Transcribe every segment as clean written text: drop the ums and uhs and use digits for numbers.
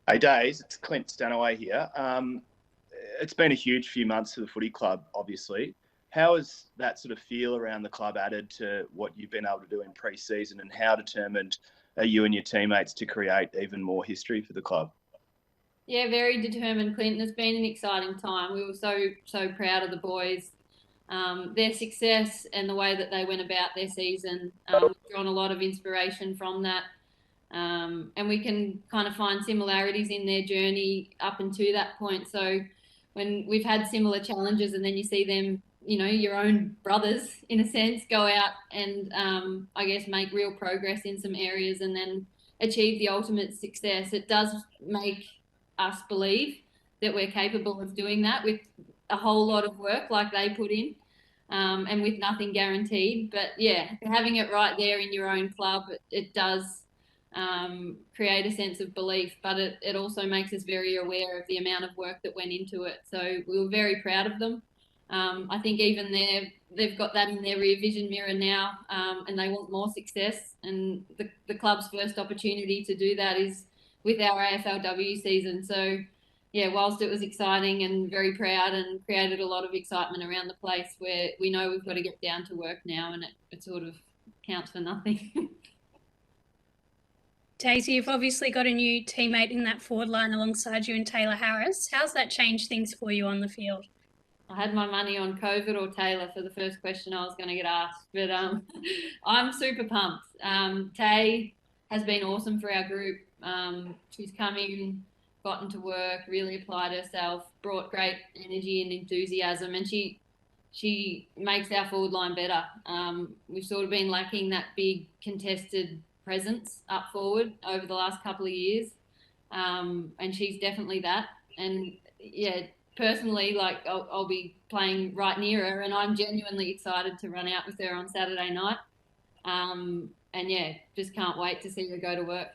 Hey, Days, it's Clint Stanaway here. It's been a huge few months for the footy club, obviously. How has that sort of feel around the club added to what you've been able to do in pre-season, and how determined are you and your teammates to create even more history for the club? Yeah, very determined, Clinton. It's been an exciting time. We were so proud of the boys, their success and the way that they went about their season. We've drawn a lot of inspiration from that, and we can kind of find similarities in their journey up until that point. So when we've had similar challenges, and then you see them, your own brothers in a sense, go out and I guess make real progress in some areas, and then achieve the ultimate success. It does make us believe that we're capable of doing that with a whole lot of work like they put in, and with nothing guaranteed. But yeah, having it right there in your own club, it does create a sense of belief, but it also makes us very aware of the amount of work that went into it. So we were very proud of them. I think even they've got that in their rear vision mirror now, and they want more success. And the club's first opportunity to do that is with our AFLW season. So yeah, whilst it was exciting and very proud and created a lot of excitement around the place, where we know we've got to get down to work now, and it sort of counts for nothing. Daisy, you've obviously got a new teammate in that forward line alongside you and Taylor Harris. How's that changed things for you on the field? I had my money on COVID or Taylor for the first question I was going to get asked, but I'm super pumped. Tay has been awesome for our group. She's come in, gotten to work, really applied herself, brought great energy and enthusiasm, and she makes our forward line better. We've sort of been lacking that big contested presence up forward over the last couple of years, and she's definitely that. And yeah, personally, like I'll be playing right near her, and I'm genuinely excited to run out with her on Saturday night. And yeah, just can't wait to see her go to work.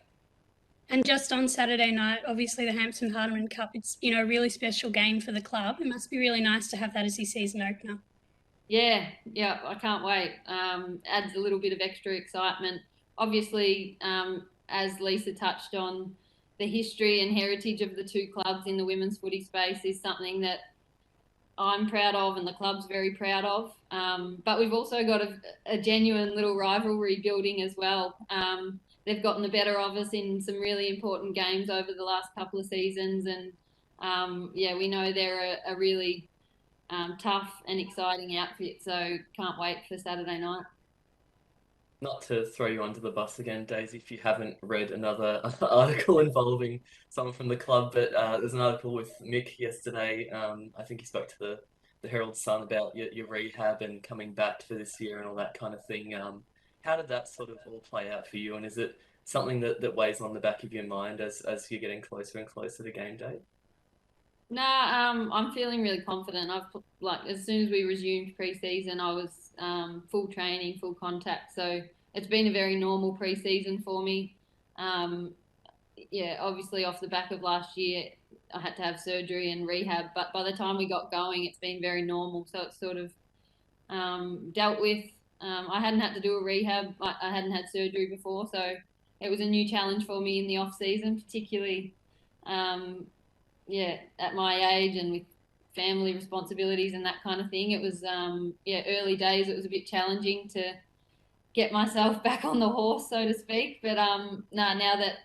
And just on Saturday night, obviously the Hampton Hardeman Cup, it's, a really special game for the club. It must be really nice to have that as your season opener. Yeah, I can't wait. Adds a little bit of extra excitement. Obviously, as Lisa touched on, the history and heritage of the two clubs in the women's footy space is something that I'm proud of and the club's very proud of. But we've also got a genuine little rivalry building as well. They've gotten the better of us in some really important games over the last couple of seasons. And yeah, we know they're a really tough and exciting outfit. So can't wait for Saturday night. Not to throw you under the bus again, Daisy, if you haven't read another article involving someone from the club, but there's an article with Mick yesterday. I think he spoke to the Herald Sun about your rehab and coming back for this year and all that kind of thing. How did that sort of all play out for you? And is it something that weighs on the back of your mind as you're getting closer and closer to game day? Nah, I'm feeling really confident. As soon as we resumed pre-season, I was full training, full contact. So it's been a very normal pre-season for me. Yeah, obviously off the back of last year, I had to have surgery and rehab. But by the time we got going, it's been very normal. So it's sort of dealt with. I hadn't had to do a rehab. I hadn't had surgery before, so it was a new challenge for me in the off season, particularly. Yeah, at my age and with family responsibilities and that kind of thing, it was early days. It was a bit challenging to get myself back on the horse, so to speak. But now that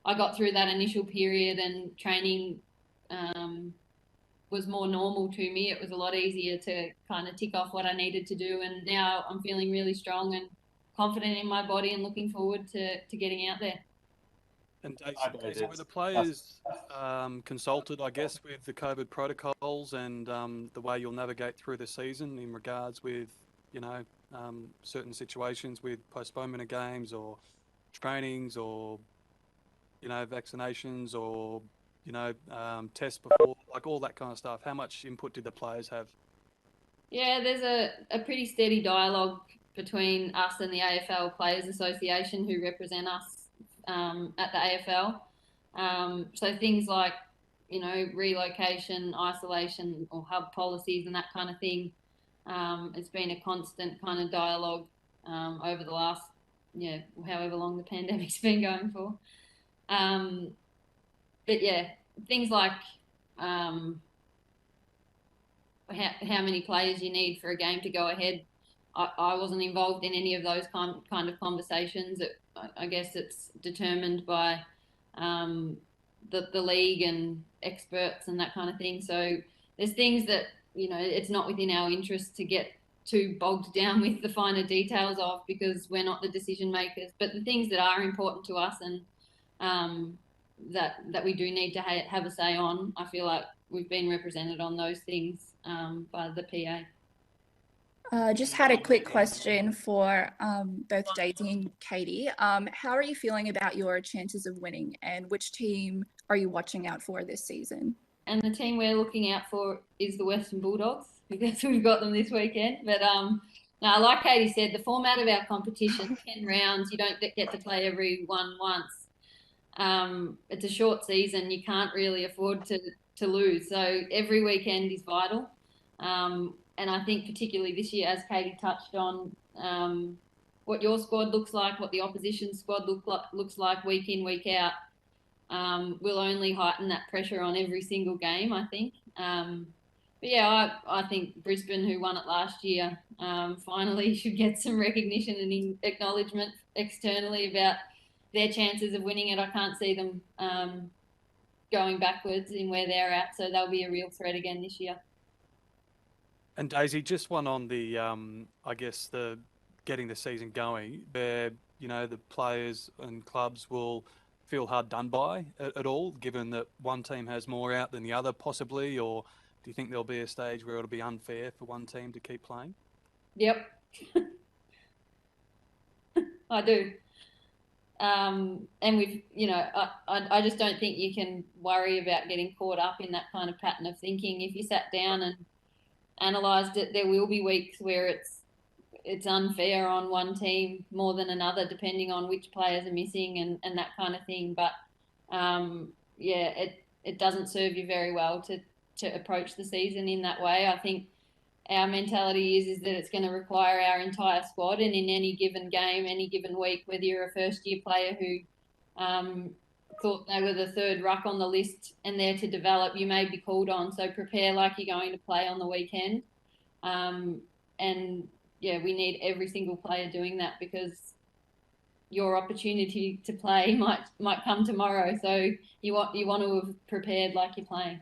I got through that initial period and training was more normal to me, it was a lot easier to kind of tick off what I needed to do. And now I'm feeling really strong and confident in my body and looking forward to getting out there. And Daisy, were the players consulted, I guess, with the COVID protocols and the way you'll navigate through the season in regards with, certain situations with postponement of games or trainings or, vaccinations or, tests before, like all that kind of stuff? How much input did the players have? Yeah, there's a pretty steady dialogue between us and the AFL Players Association, who represent us at the AFL. So things like, relocation, isolation or hub policies and that kind of thing. It's been a constant kind of dialogue over the last, however long the pandemic's been going for. but yeah, things like how many players you need for a game to go ahead. I wasn't involved in any of those kind of conversations. I guess it's determined by the league and experts and that kind of thing. So there's things that, it's not within our interest to get too bogged down with the finer details of, because we're not the decision makers. But the things that are important to us and that we do need to have a say on, I feel like we've been represented on those things by the PA. Just had a quick question for both Daisy and Katie. How are you feeling about your chances of winning, and which team are you watching out for this season? And the team we're looking out for is the Western Bulldogs, because we've got them this weekend. But no, like Katie said, the format of our competition, 10 rounds, you don't get to play every one once. It's a short season. You can't really afford to lose. So every weekend is vital. And I think particularly this year, as Katie touched on, what your squad looks like, what the opposition squad looks like week in, week out, will only heighten that pressure on every single game, I think. But yeah, I think Brisbane, who won it last year, finally should get some recognition and acknowledgement externally about their chances of winning it. I can't see them going backwards in where they're at, so they'll be a real threat again this year. And Daisy, just one on the, I guess, the getting the season going, where, the players and clubs will feel hard done by at all, given that one team has more out than the other, possibly, or do you think there'll be a stage where it'll be unfair for one team to keep playing? Yep. I do. And we've, I just don't think you can worry about getting caught up in that kind of pattern of thinking. If you sat down and analysed it, there will be weeks where it's unfair on one team more than another, depending on which players are missing and that kind of thing. But it doesn't serve you very well to approach the season in that way. I think our mentality is that it's going to require our entire squad, and in any given game, any given week, whether you're a first year player who thought they were the third ruck on the list and there to develop, you may be called on. So prepare like you're going to play on the weekend. And yeah, we need every single player doing that, because your opportunity to play might come tomorrow. So you want to have prepared like you're playing.